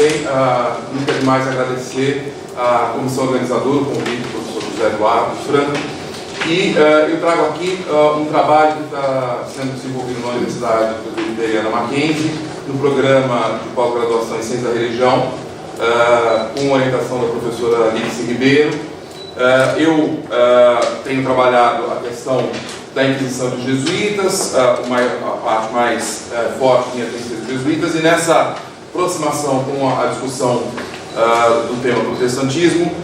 Bem, nunca é demais agradecer à comissão organizadora, o convite do professor José Eduardo Franco. E eu trago aqui um trabalho que está sendo desenvolvido na Universidade Presbiteriana Mackenzie, no programa de pós-graduação em Ciência da Religião, com orientação da professora Alice Ribeiro. Eu tenho trabalhado a questão da Inquisição dos Jesuítas, a parte mais forte minha tem sido jesuítas, e nessa aproximação com a discussão do tema protestantismo,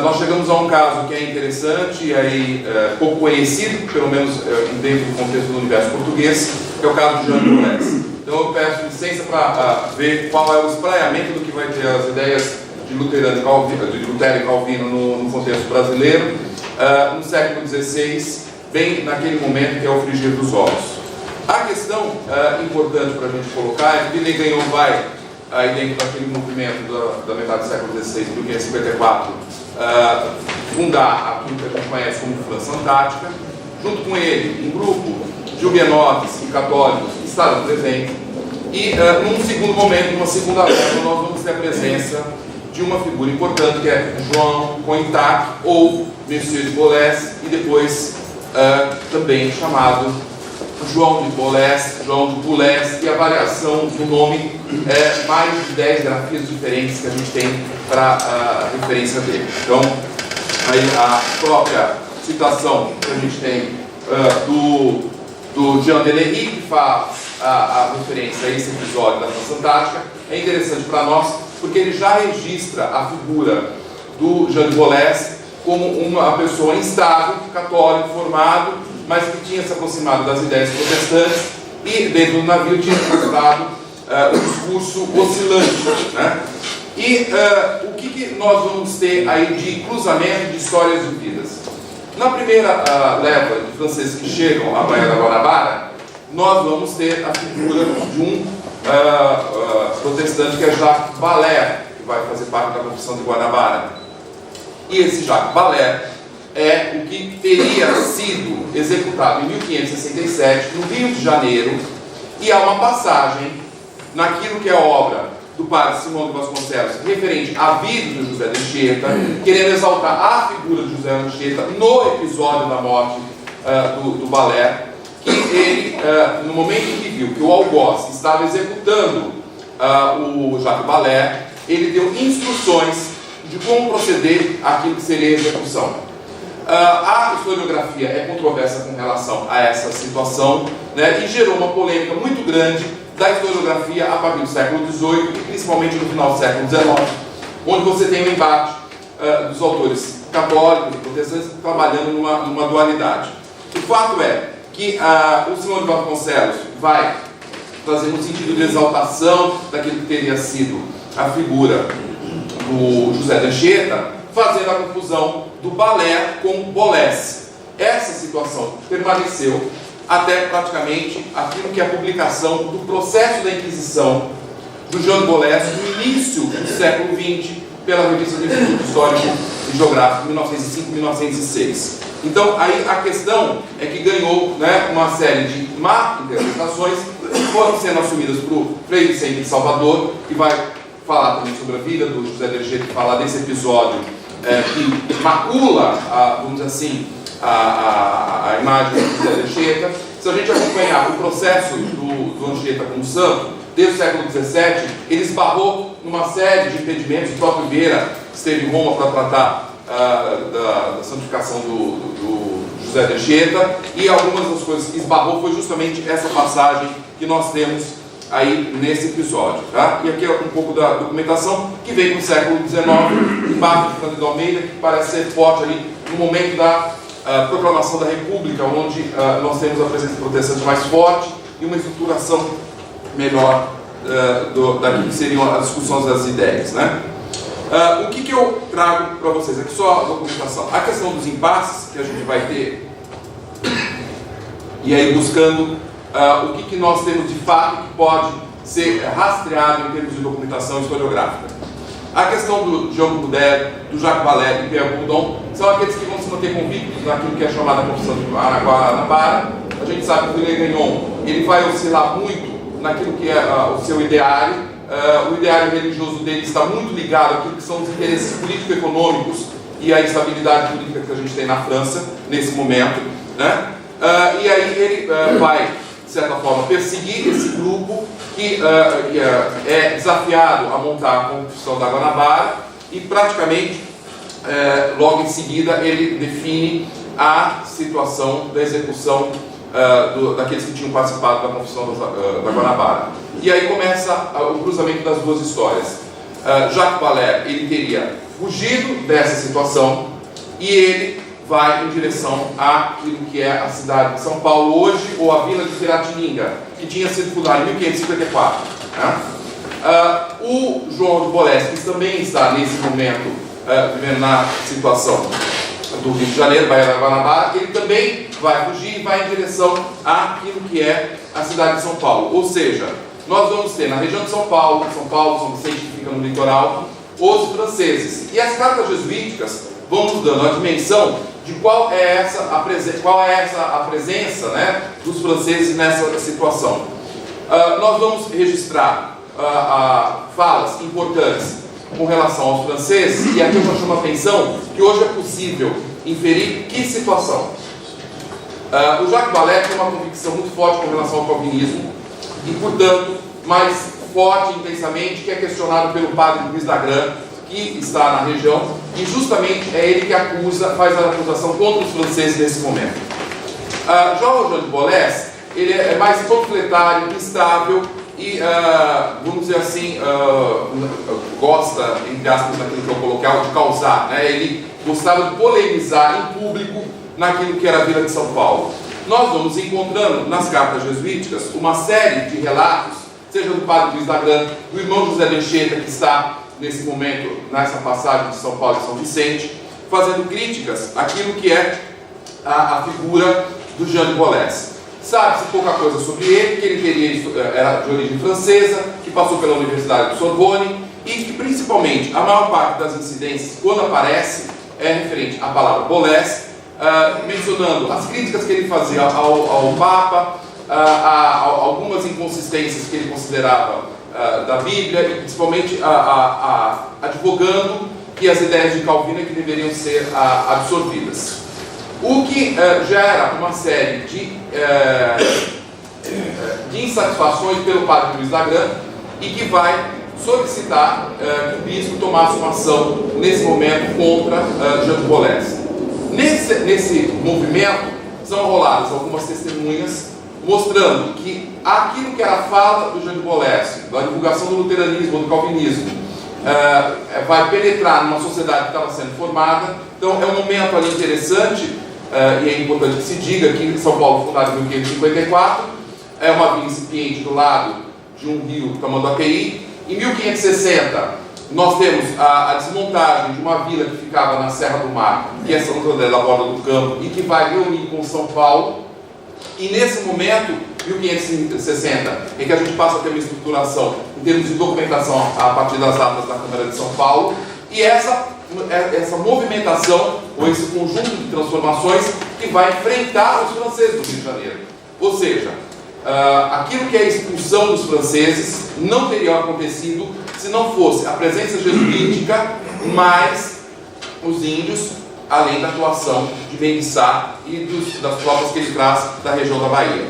nós chegamos a um caso que é interessante e aí pouco conhecido, pelo menos dentro do contexto do universo português, que é o caso de Jean de Molès. Então eu peço licença para ver qual é o espraiamento do que vai ter as ideias de Lutero e Calvino no contexto brasileiro, no século XVI, bem naquele momento que é o frigir dos ovos. A questão importante para a gente colocar é que Villet Gagnon vai, aí dentro daquele movimento da metade do século XVI, do 1554, fundar aquilo que a gente conhece como França Antártica. Junto com ele, um grupo de huguenotes e católicos que estavam presentes. E, num segundo momento, numa segunda leva, nós vamos ter a presença de uma figura importante, que é João Cointac, ou Monsieur de Molès, e depois também chamado João de Molès, João de Boulez, e a variação do nome é mais de 10 grafias diferentes que a gente tem para a referência dele. Então, aí a própria citação que a gente tem do Jean Delery, que faz a referência a esse episódio da França Antártica, é interessante para nós, porque ele já registra a figura do Jean de Molès como uma pessoa instável, católico, formado, mas que tinha se aproximado das ideias protestantes e dentro do navio tinha mostrado um discurso oscilante, né? E o que nós vamos ter aí de cruzamento de histórias de vidas? Na primeira leva de franceses que chegam à Baía da Guanabara, nós vamos ter a figura de um protestante que é Jacques Valère, que vai fazer parte da Confissão de Guanabara. E esse Jacques Valère é o que teria sido executado em 1567, no Rio de Janeiro, e há uma passagem naquilo que é a obra do padre Simão de Vasconcelos, referente à vida de José de Anchieta, querendo exaltar a figura de José de Anchieta no episódio da morte do Valère, que ele, no momento em que viu que o algoz estava executando o Jacques Valère, ele deu instruções de como proceder àquilo que seria a execução. A historiografia é controversa com relação a essa situação, né, e gerou uma polêmica muito grande da historiografia a partir do século XVIII e principalmente no final do século XIX, onde você tem um embate dos autores católicos e protestantes trabalhando numa dualidade. O fato é que o Simão de Vasconcelos vai trazer um sentido de exaltação daquilo que teria sido a figura do José de Anchieta, fazendo a confusão do Valère com Boulez. Essa situação permaneceu até praticamente aquilo que é a publicação do processo da Inquisição do Jean de Boulez no início do século XX pela revista do Instituto Histórico e Geográfico, 1905-1906. Então, aí a questão é que ganhou, né, uma série de má interpretações que foram sendo assumidas por Frei Vicente de Salvador, que vai falar também sobre a vida do José de Anchieta, falar desse episódio que macula, vamos dizer assim, a imagem do José de Anchieta. Se a gente acompanhar o processo do Anchieta como santo, desde o século XVII, ele esbarrou numa série de impedimentos. O próprio Vieira esteve em Roma para tratar da santificação do José de Anchieta, e algumas das coisas que esbarrou foi justamente essa passagem que nós temos aí nesse episódio, tá? E aqui é um pouco da documentação que veio no século XIX, o Marco de Cândido Almeida, que parece ser forte ali no momento da proclamação da República, onde nós temos a presença protestante mais forte e uma estruturação melhor daquilo que seriam as discussões das ideias, né? O que eu trago para vocês? Aqui só a documentação. A questão dos impasses que a gente vai ter, e aí buscando o que nós temos de fato que pode ser rastreado em termos de documentação historiográfica. A questão do Jean Boudère, do Jacques Valère e Pierre Bourdon são aqueles que vão se manter convictos naquilo que é chamada a Confissão de Guanabara. A gente sabe que o Villet Gagnon ele vai oscilar muito naquilo que é o seu ideário, o ideário religioso dele está muito ligado àquilo que são os interesses político-econômicos e a instabilidade política que a gente tem na França nesse momento, né? E aí ele vai, de certa forma, perseguir esse grupo que é desafiado a montar a Confissão da Guanabara e praticamente, logo em seguida, ele define a situação da execução daqueles que tinham participado da Confissão da Guanabara. E aí começa o cruzamento das duas histórias. Jacques Valère, ele teria fugido dessa situação e ele vai em direção àquilo que é a cidade de São Paulo hoje, ou a vila de Piratininga, que tinha sido fundada em 1554. Né? O João de Boles, que também está nesse momento vivendo na situação do Rio de Janeiro, Baía da Guanabara, ele também vai fugir e vai em direção àquilo que é a cidade de São Paulo. Ou seja, nós vamos ter na região de São Paulo, São Vicente, que fica no litoral, os franceses. E as cartas jesuíticas vão nos dando a dimensão de qual é essa a presença, né, dos franceses nessa situação. Nós vamos registrar falas importantes com relação aos franceses, e aqui eu já chamo a atenção que hoje é possível inferir que situação. O Jacques Valère tem uma convicção muito forte com relação ao calvinismo, e portanto, mais forte intensamente, que é questionado pelo padre Luiz d'Agrand, que está na região, e justamente é ele que faz a acusação contra os franceses nesse momento. Já o Jean de Boles, ele é mais panfletário, instável e, vamos dizer assim, gosta, entre aspas, daquilo que eu coloquei, de causar, né? Ele gostava de polemizar em público naquilo que era a Vila de São Paulo. Nós vamos encontrando nas cartas jesuíticas uma série de relatos, seja do padre Luiz d'Agrand, do irmão José de Anchieta, que está nesse momento, nessa passagem de São Paulo e São Vicente, fazendo críticas àquilo que é a figura do Jean de Boles. Sabe-se pouca coisa sobre ele, que ele era de origem francesa, que passou pela Universidade de Sorbonne, e que principalmente a maior parte das incidências, quando aparece, é referente à palavra Boles, mencionando as críticas que ele fazia ao Papa, algumas inconsistências que ele considerava da Bíblia, e principalmente advogando que as ideias de Calvino é que deveriam ser absorvidas. O que gera uma série de insatisfações pelo padre Luiz d'Agrand, e que vai solicitar que o bispo tomasse uma ação nesse momento contra Jean de Boles. Nesse movimento são roladas algumas testemunhas mostrando que aquilo que era a fala do Jean de Boles, da divulgação do luteranismo, do calvinismo, vai penetrar numa sociedade que estava sendo formada. Então é um momento ali interessante, e é importante que se diga que São Paulo, fundada em 1554, é uma vila incipiente do lado de um rio, Tamanduateí. Em 1560, nós temos a desmontagem de uma vila que ficava na Serra do Mar, que é São José da Borda do Campo, e que vai reunir com São Paulo. E nesse momento, 1560, em que a gente passa a ter uma estruturação em termos de documentação a partir das atas da Câmara de São Paulo, e essa movimentação, ou esse conjunto de transformações, que vai enfrentar os franceses do Rio de Janeiro. Ou seja, aquilo que é a expulsão dos franceses não teria acontecido se não fosse a presença jesuítica, mais os índios, além da atuação de Mendissá e das tropas que ele traz da região da Bahia.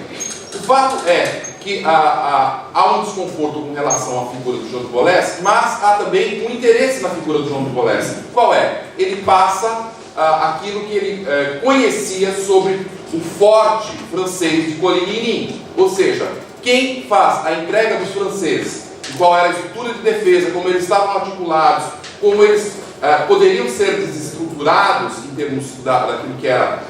O fato é que há um desconforto com relação à figura do João de Boles, mas há também um interesse na figura do João de Boles. Qual é? Ele passa aquilo que ele conhecia sobre o forte francês de Coligny, ou seja, quem faz a entrega dos franceses, qual era a estrutura de defesa, como eles estavam articulados, como eles poderiam ser desestruturados em termos daquilo que era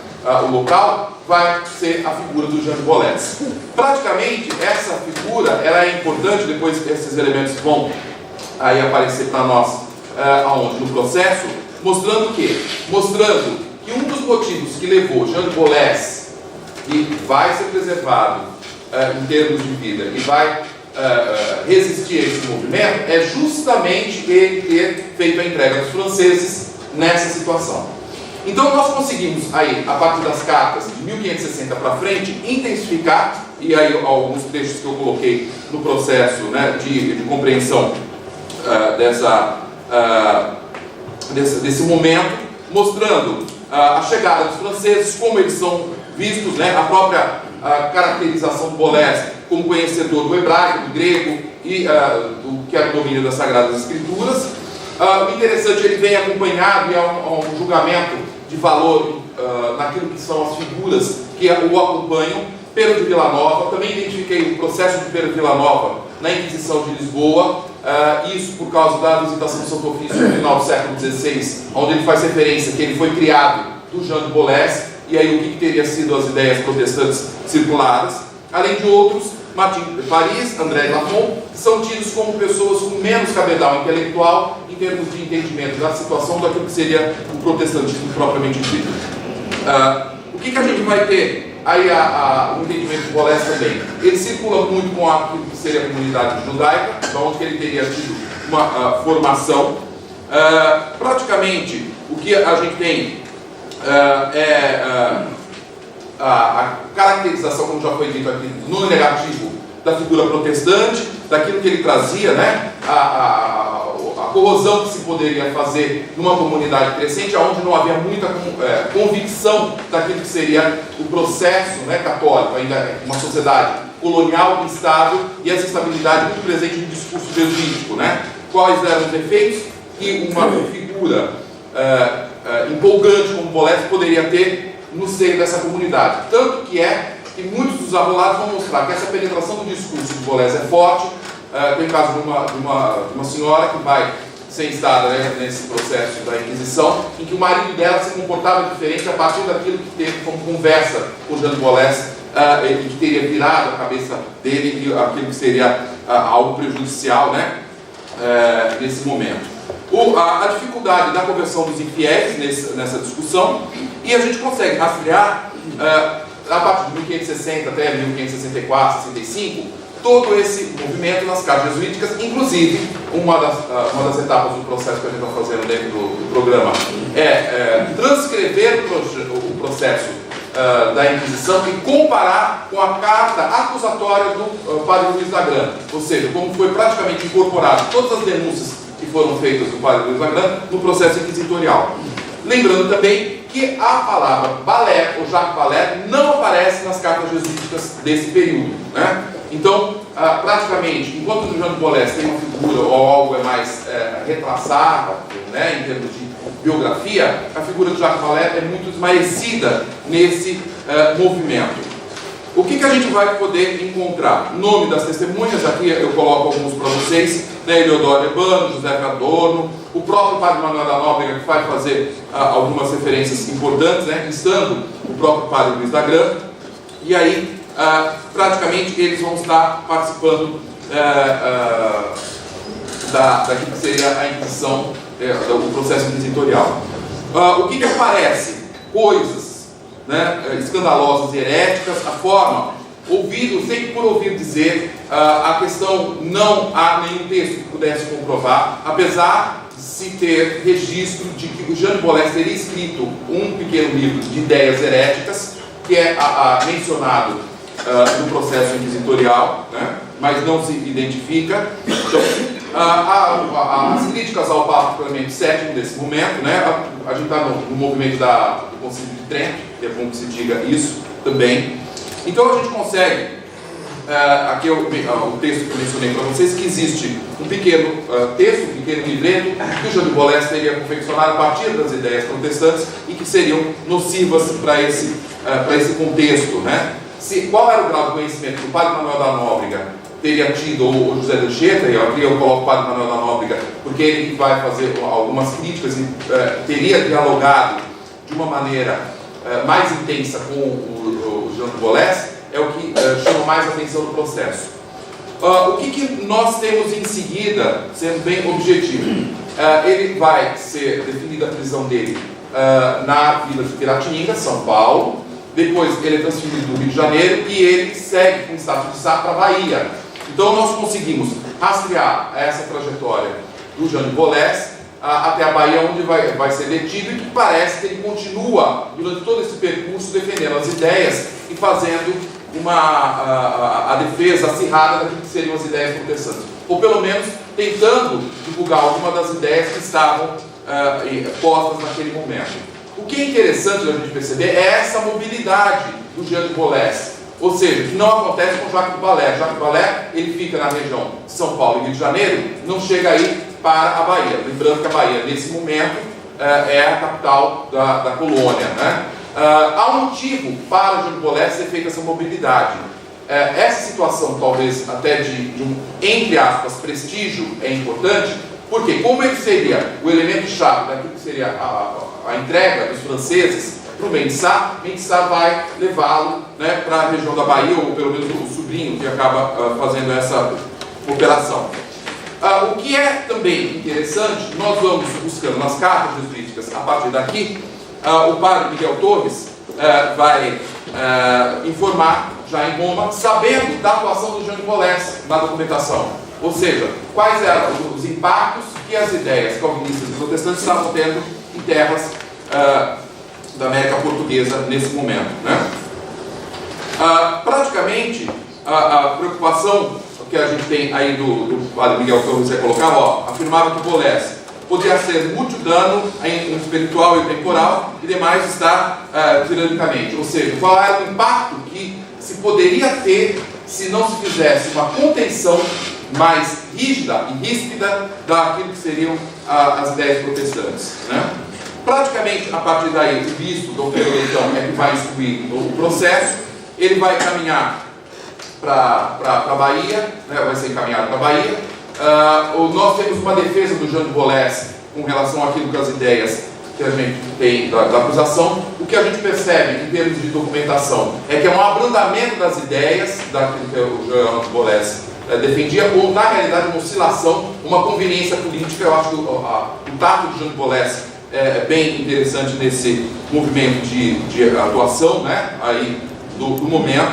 o local, vai ser a figura do Jean de Boles. Praticamente, essa figura ela é importante, depois esses elementos vão aí aparecer para nós aonde? No processo, mostrando que um dos motivos que levou Jean de Boles, que vai ser preservado em termos de vida e vai resistir a esse movimento, é justamente ele ter feito a entrega dos franceses nessa situação. Então nós conseguimos aí, a partir das cartas de 1560 para frente, intensificar e aí alguns trechos que eu coloquei no processo, né, de compreensão desse momento, mostrando a chegada dos franceses, como eles são vistos, né, a própria caracterização do Boles como conhecedor do hebraico, do grego e do que era o domínio das Sagradas Escrituras. O interessante, ele vem acompanhado e há um julgamento de valor naquilo que são as figuras que o acompanham. Pedro de Villanova, também identifiquei o processo de Pedro de Villanova na Inquisição de Lisboa, isso por causa da visitação do Santo Ofício no final do século XVI, onde ele faz referência que ele foi criado do Jean de Boles, e aí o que teria sido as ideias protestantes circuladas, além de outros, Martin de Paris, André Lafont, que são tidos como pessoas com menos cabedal intelectual em termos de entendimento da situação daquilo que seria o protestantismo propriamente dito. O que a gente vai ter? Aí o entendimento de Boles também. Ele circula muito com aquilo que seria a comunidade judaica, onde ele teria tido uma formação. Praticamente, o que a gente tem a caracterização, como já foi dito aqui, no negativo da figura protestante, daquilo que ele trazia, né? A corrosão que se poderia fazer numa comunidade crescente, onde não havia muita convicção daquilo que seria o processo, né, católico, ainda uma sociedade colonial instável e essa estabilidade muito presente no discurso jesuítico, né? Quais eram os efeitos que uma figura empolgante como Boles poderia ter no seio dessa comunidade? Tanto que muitos dos arrolados vão mostrar que essa penetração do discurso de Boles é forte. Tem o caso de uma senhora que vai ser instada, né, nesse processo da Inquisição, em que o marido dela se comportava diferente a partir daquilo que teve como conversa com Jean de Boles, e que teria virado a cabeça dele e aquilo que seria algo prejudicial, né, nesse momento. A dificuldade da conversão dos infiéis nessa discussão, e a gente consegue rastrear a partir de 1560 até 1564, 65, todo esse movimento nas cartas jesuíticas. Inclusive, uma das etapas do processo que a gente está fazendo dentro do programa é transcrever o processo da Inquisição e comparar com a carta acusatória do padre Luiz da Grã, ou seja, como foi praticamente incorporado todas as denúncias que foram feitas do padre Luiz da Grã no processo inquisitorial. Lembrando também que a palavra Balé, ou Jacques Balé, não aparece nas cartas jesuíticas desse período, né? Então, praticamente, enquanto o Jean de Boles tem uma figura ou algo mais retraçada, né, em termos de biografia, a figura de Jacques Balé é muito esmaecida nesse movimento. O que a gente vai poder encontrar? O nome das testemunhas, aqui eu coloco alguns para vocês, né, Eleodoro Ebano, José Adorno, o próprio padre Manuel da Nóbrega, que vai fazer algumas referências importantes, né, instando o próprio padre Luiz da Grã, e aí praticamente eles vão estar participando daquilo que seria a Inquisição, do processo inquisitorial. O que aparece? Coisas, né, escandalosas e heréticas, a forma, sempre por ouvir dizer, a questão não há nenhum texto que pudesse comprovar, apesar de se ter registro de que o Jean de Boles teria escrito um pequeno livro de ideias heréticas, que é mencionado no processo inquisitorial, né, mas não se identifica. Então, as críticas ao Papa Clemente VII desse momento, né, a gente está no movimento do Concílio de Trento, que é bom que se diga isso também. Então a gente consegue, aqui o texto que eu mencionei para vocês, que existe um pequeno texto, um pequeno livreto, que o Jean de Boles teria confeccionado a partir das ideias protestantes e que seriam nocivas para esse contexto, né? Qual era o grau de conhecimento que o padre Manuel da Nóbrega teria tido, ou José de Anchieta, e aqui eu coloco o padre Manuel da Nóbrega, porque ele vai fazer algumas críticas e teria dialogado de uma maneira mais intensa com o Jean de Boles, é o que chama mais atenção no processo. O que nós temos em seguida, sendo bem objetivo? Ele vai ser definida a prisão dele na vila de Piratininga, São Paulo. Depois ele é transferido do Rio de Janeiro e ele segue com status de SA para a Bahia. Então nós conseguimos rastrear essa trajetória do Jean de Boles até a Bahia, onde vai ser detido, e que parece que ele continua durante todo esse percurso defendendo as ideias e fazendo a defesa acirrada daquilo que seriam as ideias protestantes, ou pelo menos tentando divulgar alguma das ideias que estavam postas naquele momento. O que é interessante a gente perceber é essa mobilidade do Jean de Boles, ou seja, que não acontece com Jacques de Ballet. Jacques de Ballet, ele fica na região de São Paulo e Rio de Janeiro, não chega aí para a Bahia. Lembrando que a Bahia, nesse momento, é a capital da colônia, né? Há um motivo para Jean de Boles ser feita essa mobilidade. Essa situação, talvez até de um, entre aspas, prestígio, é importante, porque como ele seria o elemento-chave daquilo que seria a entrega dos franceses para o Mendes Sá vai levá-lo, né, para a região da Bahia, ou pelo menos o sobrinho que acaba fazendo essa operação. O que é também interessante, nós vamos buscando nas cartas jesuíticas, a partir daqui, o padre Miguel Torres vai informar já em Roma, sabendo da atuação do Jean de Boles na documentação. Ou seja, quais eram os impactos que as ideias calvinistas e protestantes estavam tendo em terras da América Portuguesa nesse momento, né? Praticamente, a preocupação que a gente tem aí do padre Miguel Torres é colocar, afirmava que Boles poderia ser multidano em espiritual e temporal e demais está tiranicamente. Ou seja, qual era o impacto que se poderia ter se não se fizesse uma contenção mais rígida e ríspida daquilo que seriam as ideias protestantes, né? Praticamente, a partir daí, o bispo, o doutor Leitão, é que vai instruir o processo. Ele vai caminhar para a Bahia, né? Vai ser encaminhado para a Bahia. Nós temos uma defesa do Jean de Boles com relação àquilo que as ideias que a gente tem da acusação. O que a gente percebe em termos de documentação é que é um abrandamento das ideias daquilo que o Jean de Boles defendia, ou na realidade uma oscilação, uma conveniência política. Eu acho que o tato de Jean de Boles é bem interessante nesse movimento de atuação, né, aí do momento.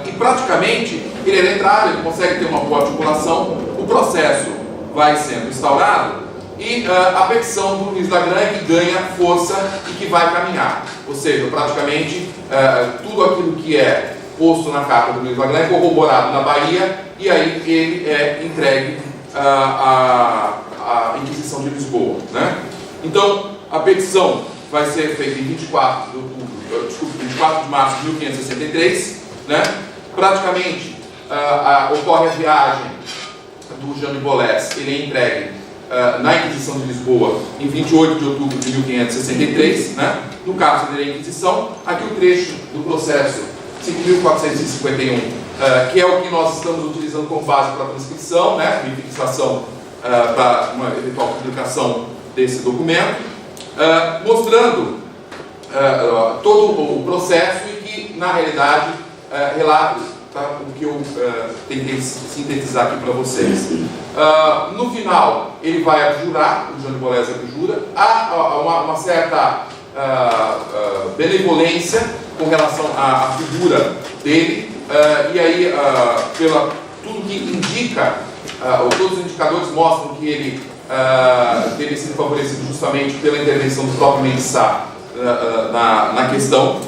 E praticamente ele é letrado, ele consegue ter uma boa articulação, o processo vai sendo instaurado e a petição do Luiz Lagrange ganha força e que vai caminhar. Ou seja, praticamente tudo aquilo que é posto na carta do Luiz Lagrange é corroborado na Bahia e aí ele é entregue à Inquisição de Lisboa, né? Então, a petição vai ser feita em 24 de março de 1563, né? Praticamente ocorre a viagem do Jean de Boles, ele é entregue na Inquisição de Lisboa em 28 de outubro de 1563, né? No caso da Inquisição, aqui o trecho do processo 5.451, que é o que nós estamos utilizando como base para a transcrição, né? E fixação para uma eventual publicação desse documento, mostrando todo o processo e que, na realidade, relata o que eu tentei sintetizar aqui para vocês. No final, ele vai abjurar, o Jean de Boles abjura, há uma certa benevolência com relação à figura dele, e aí, tudo que indica, todos os indicadores mostram que ele teria sido favorecido justamente pela intervenção do próprio Mendes Sá na questão,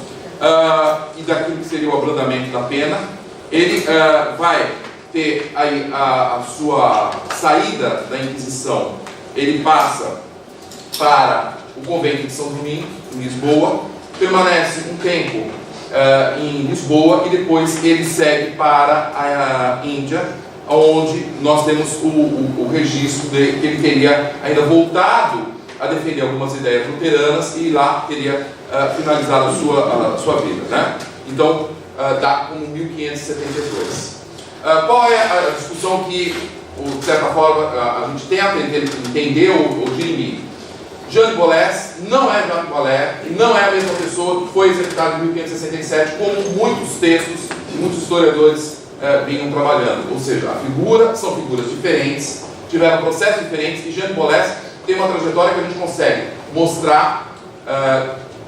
e daquilo que seria o abrandamento da pena. Ele vai ter aí a sua saída da Inquisição, ele passa para o convento de São Domingos, em Lisboa, permanece um tempo em Lisboa e depois ele segue para a Índia, onde nós temos o registro de que ele teria ainda voltado a defender algumas ideias luteranas e lá teria finalizado a sua vida, né? Então, dá como 1572. Qual é a discussão que, de certa forma, a gente tenta entender ou dirimir? Jean de Boles não é Jacques de Ballet, não é a mesma pessoa que foi executado em 1567, como muitos textos e muitos historiadores vinham trabalhando. Ou seja, são figuras diferentes, tiveram processos diferentes, e Jean de Boles tem uma trajetória que a gente consegue mostrar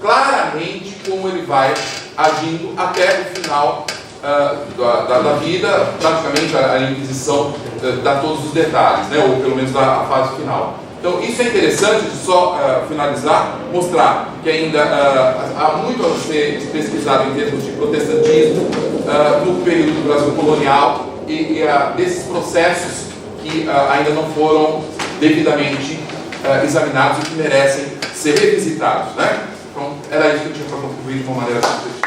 claramente como ele vai agindo até o final da vida. Praticamente a Inquisição dá todos os detalhes, né? Ou pelo menos a fase final. Então isso é interessante, de só finalizar, mostrar que ainda há muito a ser pesquisado em termos de protestantismo no período do Brasil colonial e desses processos que ainda não foram devidamente examinados e que merecem ser revisitados, né? Então era isso que eu tinha para concluir de uma maneira simples.